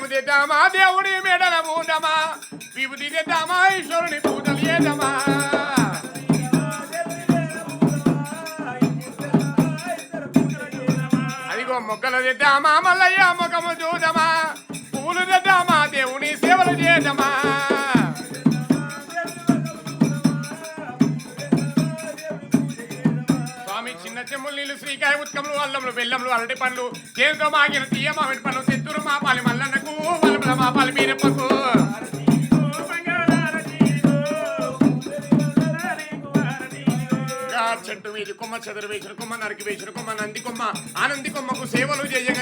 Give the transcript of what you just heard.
పూలు తెద్దామా దేవుడి మెడల పూదమా విభూతి తెద్దామా ఈశ్వరుని పూజలు చేద్దామా అదిగో మొక్కలు తెద్దామా మల్లయ్య ముఖము చూదమా పూలు తెద్దామా దేవుని సేవలు చేద్దామా చిన్న చెమ్ములు నీళ్ళు శ్రీకాయ ఉత్కములు అల్లములు బెల్లములు అరటి పండ్లు చేతితో మాగిన తీయ మామిడి పండ్లు తెత్తురు మాపాలి మల్లన్నకు వలపల మాపాలి మీరప్పకు చెట్టు మీద కొమ్మ చెదరు వేసిన కొమ్మ నరికి వేసిన కొమ్మ నంది కొమ్మ ఆనంది కొమ్మకు సేవలు చేయగా